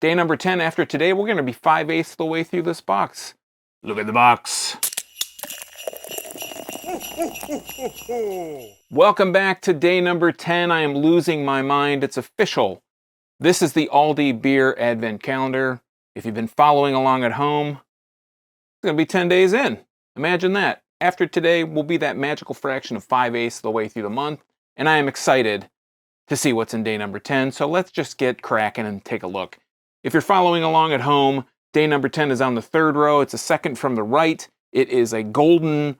Day number 10 after today, we're going to be 5/8 of the way through this box. Look at the box. Welcome back to day number 10. I am losing my mind. It's official. This is the Aldi Beer Advent Calendar. If you've been following along at home, it's going to be 10 days in. Imagine that. After today, we'll be that magical fraction of 5/8 of the way through the month, and I am excited to see what's in day number 10. So let's just get cracking and take a look. If you're following along at home, day number 10 is on the third row. It's a second from the right. It is a golden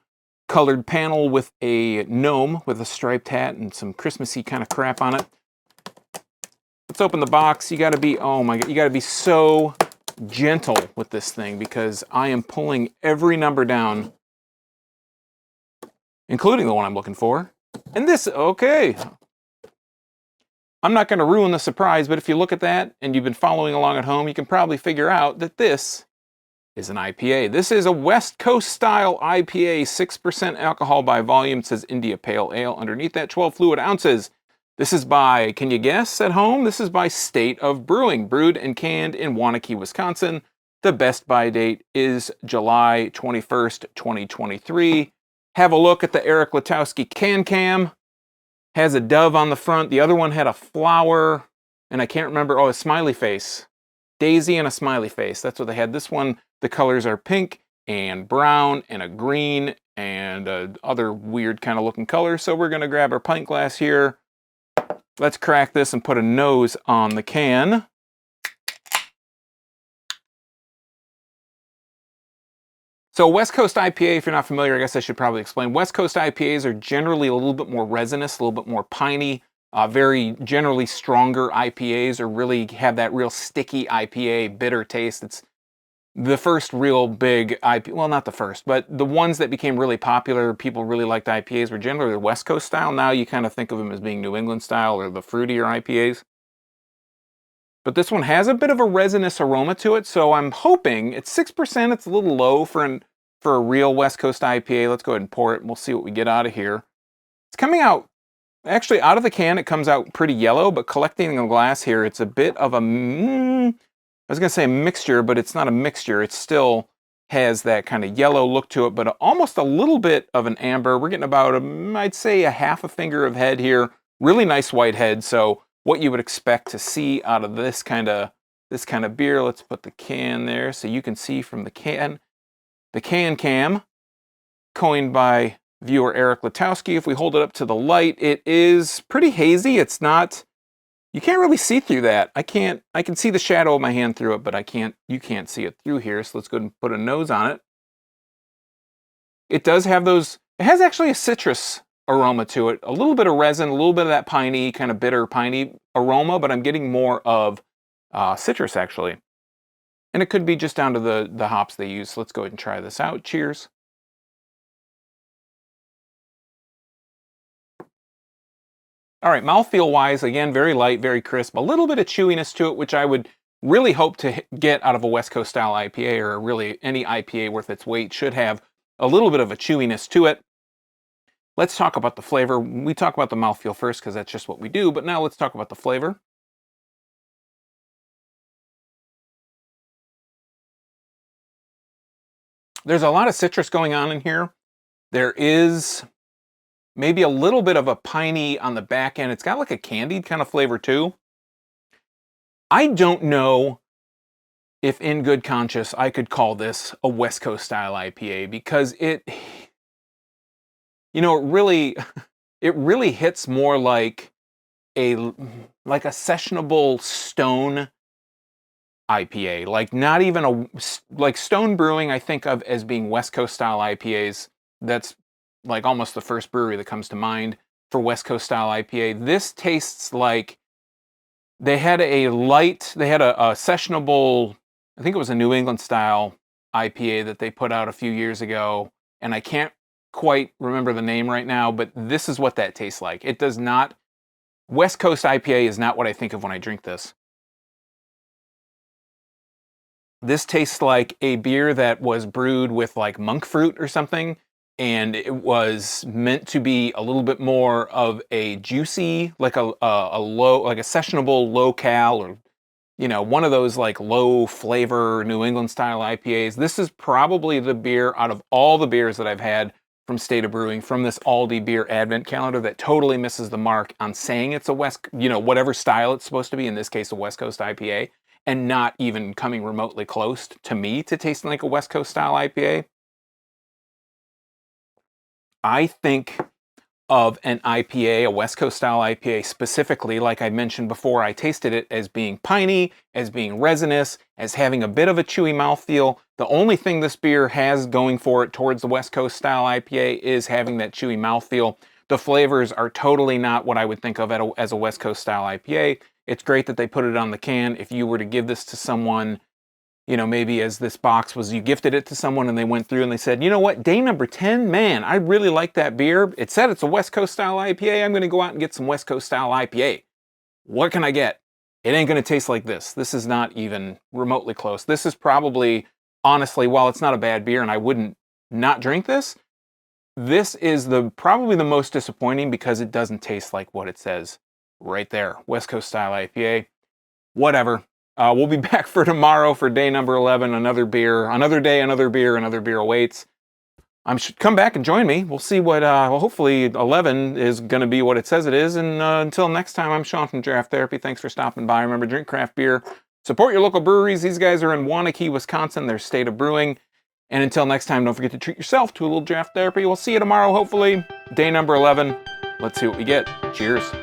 colored panel with a gnome with a striped hat and some Christmassy kind of crap on it. Let's open the box. You gotta be, oh my God, you gotta be so gentle with this thing because I am pulling every number down, including the one I'm looking for. And this, okay. I'm not gonna ruin the surprise, but if you look at that and you've been following along at home, you can probably figure out that this is an IPA. This is a West Coast style IPA, 6% alcohol by volume. It says India Pale Ale. Underneath that, 12 fluid ounces. This is by, can you guess at home? This is by State of Brewing, brewed and canned in Waunakee, Wisconsin. The best buy date is July 21st, 2023. Have a look at the Eric Latowski can cam. Has a dove on the front. The other one had a flower, and I can't remember, oh, a smiley face. Daisy and a smiley face. That's what they had. This one, the colors are pink and brown and a green and other weird kind of looking colors. So we're going to grab our pint glass here. Let's crack this and put a nose on the can. So West Coast IPA, if you're not familiar, I guess I should probably explain. West Coast IPAs are generally a little bit more resinous, a little bit more piney, very generally stronger IPAs, or really have that real sticky IPA, bitter taste. It's the first real big IPA, well, not the first, but the ones that became really popular, people really liked IPAs, were generally the West Coast style. Now you kind of think of them as being New England style or the fruitier IPAs. But this one has a bit of a resinous aroma to it, so I'm hoping, it's 6%, it's a little low for a real West Coast IPA. Let's go ahead and pour it, and we'll see what we get out of here. It's coming out, actually out of the can, it comes out pretty yellow, but collecting the glass here, it's a bit of a, I was going to say a mixture, but it's not a mixture. It still has that kind of yellow look to it, but almost a little bit of an amber. We're getting about, I'd say, a half a finger of head here. Really nice white head, so what you would expect to see out of this kind of beer. Let's put the can there so you can see from the can. The can cam, coined by viewer Eric Latowski. If we hold it up to the light, it is pretty hazy. It's not, you can't really see through that. I can see the shadow of my hand through it, but you can't see it through here. So let's go ahead and put a nose on it. It does have those, it has actually a citrus aroma to it. A little bit of resin, a little bit of that piney, kind of bitter piney aroma, but I'm getting more of citrus actually. And it could be just down to the hops they use. So let's go ahead and try this out. Cheers. All right, mouthfeel-wise, again, very light, very crisp. A little bit of chewiness to it, which I would really hope to get out of a West Coast style IPA, or really any IPA worth its weight should have a little bit of a chewiness to it. Let's talk about the flavor. We talk about the mouthfeel first because that's just what we do, but now let's talk about the flavor. There's a lot of citrus going on in here. There is maybe a little bit of a piney on the back end. It's got like a candied kind of flavor too. I don't know if in good conscience I could call this a West Coast style IPA because it really hits more like a sessionable stone IPA. Like not even like Stone Brewing I think of as being West Coast style IPAs. That's like almost the first brewery that comes to mind for West Coast style IPA. This tastes like they had a sessionable, I think it was a New England style IPA that they put out a few years ago, and I can't quite remember the name right now, but this is what that tastes like. It does not, West Coast IPA is not what I think of when I drink this. This tastes like a beer that was brewed with like monk fruit or something, and it was meant to be a little bit more of a juicy, like a low, like a sessionable low cal or you know, one of those like low flavor New England style IPAs. This is probably the beer out of all the beers that I've had from State of Brewing, from this Aldi Beer Advent Calendar, that totally misses the mark on saying it's a whatever style it's supposed to be, in this case a West Coast IPA, and not even coming remotely close to me to tasting like a West Coast style IPA. I think of an IPA, a West Coast style IPA specifically, like I mentioned before, I tasted it as being piney, as being resinous, as having a bit of a chewy mouthfeel. The only thing this beer has going for it towards the West Coast style IPA is having that chewy mouthfeel. The flavors are totally not what I would think of as a West Coast style IPA. It's great that they put it on the can. If you were to give this to someone, you know, maybe as this box was, you gifted it to someone and they went through and they said, you know what, day number 10, man, I really like that beer. It said it's a West Coast style IPA. I'm going to go out and get some West Coast style IPA. What can I get? It ain't going to taste like this. This is not even remotely close. This is probably, honestly, while it's not a bad beer and I wouldn't not drink this, this is probably the most disappointing because it doesn't taste like what it says right there. West Coast style IPA. Whatever. We'll be back for tomorrow for day number 11. Another beer, another day, another beer awaits. Come back and join me. We'll see what, hopefully 11 is going to be what it says it is. And until next time, I'm Sean from Draft Therapy. Thanks for stopping by. Remember, drink craft beer. Support your local breweries. These guys are in Waunakee, Wisconsin. They're State of Brewing. And until next time, don't forget to treat yourself to a little draft therapy. We'll see you tomorrow, hopefully. Day number 11. Let's see what we get. Cheers.